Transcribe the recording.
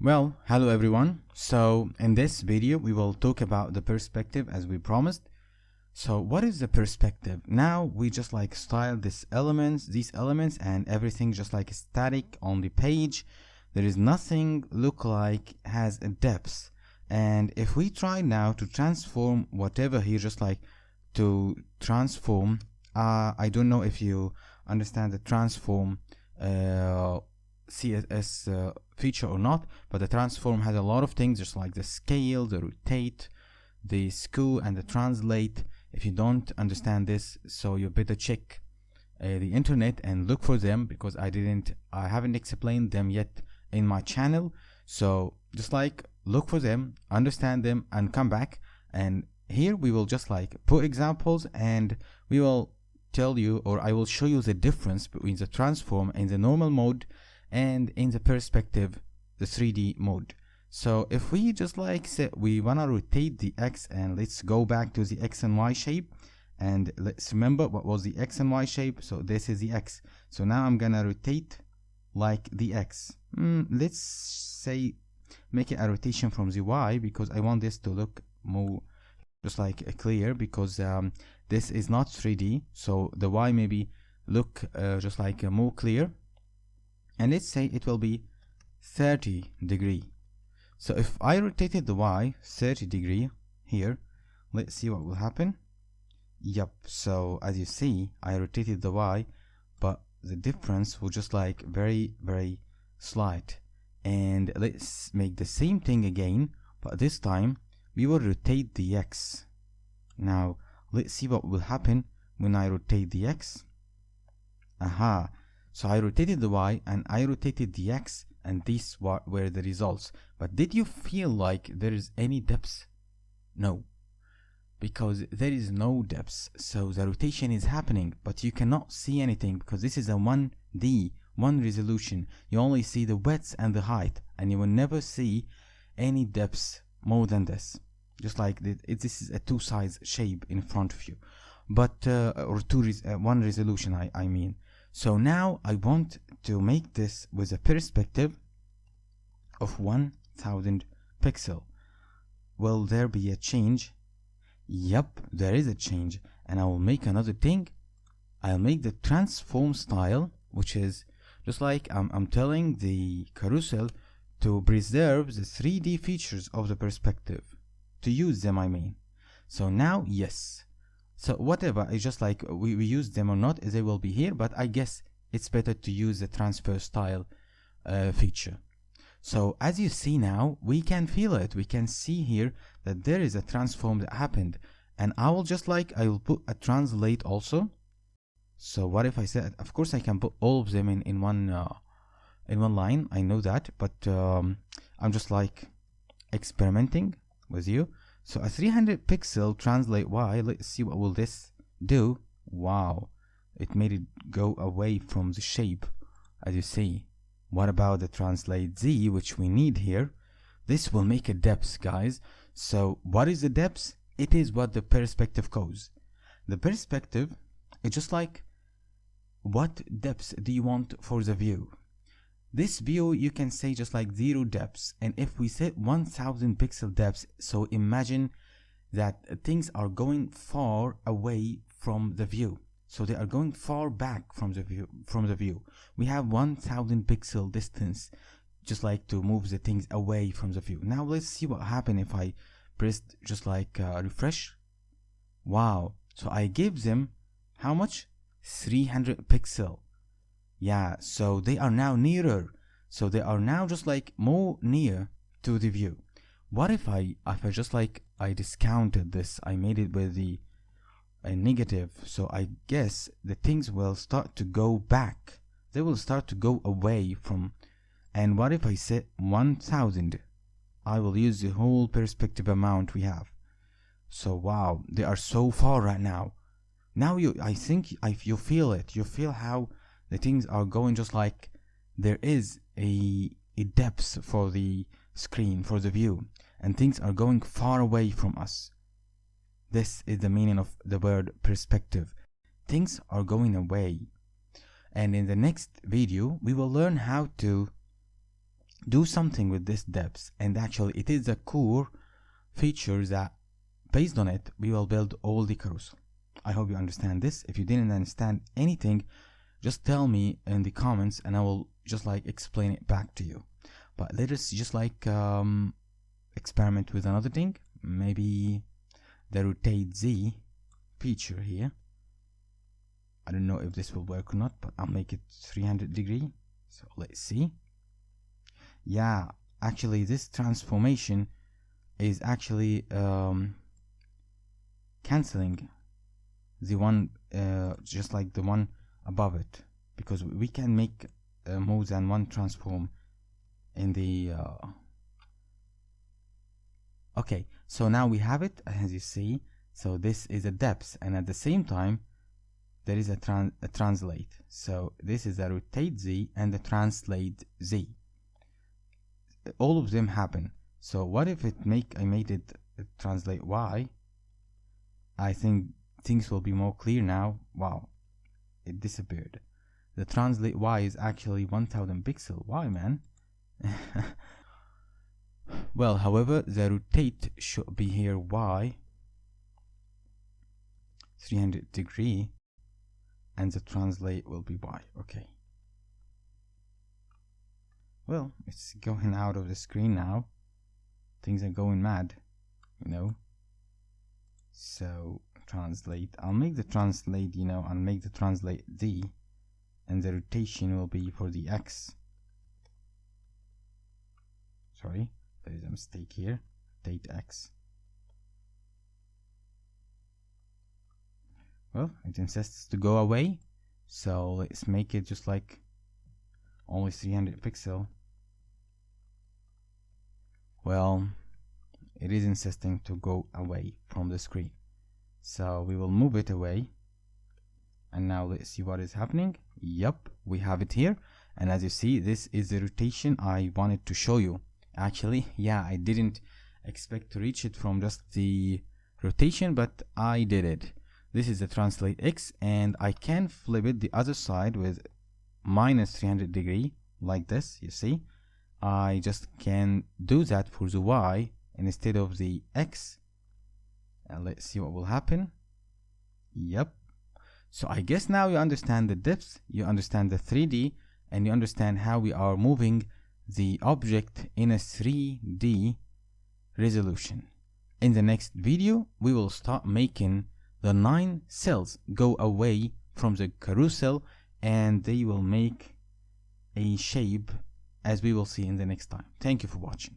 Well, hello everyone. So in this video we will talk about the perspective as we promised. So what is the perspective? Now we just like style these elements and everything just like static on the page. There is nothing look like has a depth. And if we try now to transform whatever here, just like to transform, I don't know if you understand the transform CSS feature or not, but the transform has a lot of things just like the scale, the rotate, the skew, and the translate. If you don't understand this, so you better check the internet and look for them, because I haven't explained them yet in my channel. So just like look for them, understand them, and come back. And here we will just like put examples, and we will tell you, or I will show you the difference between the transform in the normal mode and in the perspective, the 3D mode. So if we just like say we wanna rotate the X, and let's go back to the X and Y shape, and let's remember what was the X and Y shape. So this is the X. So now I'm gonna rotate like the X. Let's say make it a rotation from the Y, because I want this to look more just like clear, because this is not 3D, so the Y maybe look just like more clear. And let's say it will be 30 degree. So if I rotated the Y 30 degree here, let's see what will happen. Yep, so as you see, I rotated the Y, but the difference will just like very slight. And let's make the same thing again, but this time we will rotate the X. Now let's see what will happen when I rotate the X. Aha, so I rotated the Y and I rotated the X, and these were the results. But did you feel like there is any depth? No, because there is no depth. So the rotation is happening, but you cannot see anything, because this is a 1D, one resolution. You only see the width and the height, and you will never see any depth more than this. Just like this is a two sides shape in front of you, but or one resolution, I mean. So now I want to make this with a perspective of 1000 pixel. Will there be a change? Yep, there is a change. And I will make another thing. I'll make the transform style, which is just like I'm telling the carousel to preserve the 3D features of the perspective, to use them, I mean. So now, yes. So whatever, it's just like we use them or not, they will be here, but I guess it's better to use the transfer style feature. So as you see now, we can feel it. We can see here that there is a transform that happened. And I will just like, I will put a translate also. So what if I said, of course I can put all of them in one line, I know that, but I'm just like experimenting with you. So a 300 pixel translate Y, let's see what will this do. Wow, it made it go away from the shape, as you see. What about the translate Z, which we need here? This will make a depth, guys. So what is the depth? It is what the perspective goes. The perspective is just like, what depth do you want for the view? This view, you can say just like 0 depths, and if we set 1000 pixel depths, so imagine that things are going far away from the view, so they are going far back from the view. We have 1000 pixel distance, just like to move the things away from the view. Now let's see what happened if I pressed just like refresh. Wow, so I gave them how much? 300 pixel. Yeah, so they are now nearer. So they are now just like more near to the view. What if I just like I discounted this, I made it with the negative, so I guess the things will start to go back. They will start to go away from. And what if I set 1000? I will use the whole perspective amount we have. So wow, they are so far right now. Now I think you feel it. You feel how the things are going, just like there is a depth for the screen, for the view, and things are going far away from us. This is the meaning of the word perspective. Things are going away. And in the next video, we will learn how to do something with this depth, and actually it is a core feature that based on it we will build all the carousel. I hope you understand this. If you didn't understand anything, just tell me in the comments and I will just like explain it back to you. But let us just like experiment with another thing, maybe the rotate Z feature here. I don't know if this will work or not, but I'll make it 300 degree. So let's see. Yeah, actually this transformation is actually cancelling the one just like the one above it, because we can make more than one transform in the okay, so now we have it as you see. So this is a depth, and at the same time there is a translate. So this is a rotate Z and a translate Z. All of them happen. So what if I made it translate Y? I think things will be more clear now. Wow, it disappeared. The translate Y is actually 1000 pixel. Why, man? Well, however, the rotate should be here Y 300 degree, and the translate will be Y. Okay. Well, it's going out of the screen now. Things are going mad, you know. So translate, I'll make the translate, you know, I'll make the translate Z, and the rotation will be for the X. Sorry, there is a mistake here. Rotate X. Well, it insists to go away, so let's make it just like only 300 pixel. Well, it is insisting to go away from the screen, so we will move it away. And now let's see what is happening. Yep, we have it here, and as you see, this is the rotation I wanted to show you. Actually, yeah, I didn't expect to reach it from just the rotation, but I did it. This is the translate X, and I can flip it the other side with minus 300 degree like this. You see, I just can do that for the Y instead of the X. And let's see what will happen. Yep. So I guess now you understand the depth, you understand the 3D, and you understand how we are moving the object in a 3D resolution. In the next video, we will start making the 9 cells go away from the carousel, and they will make a shape, as we will see in the next time. Thank you for watching.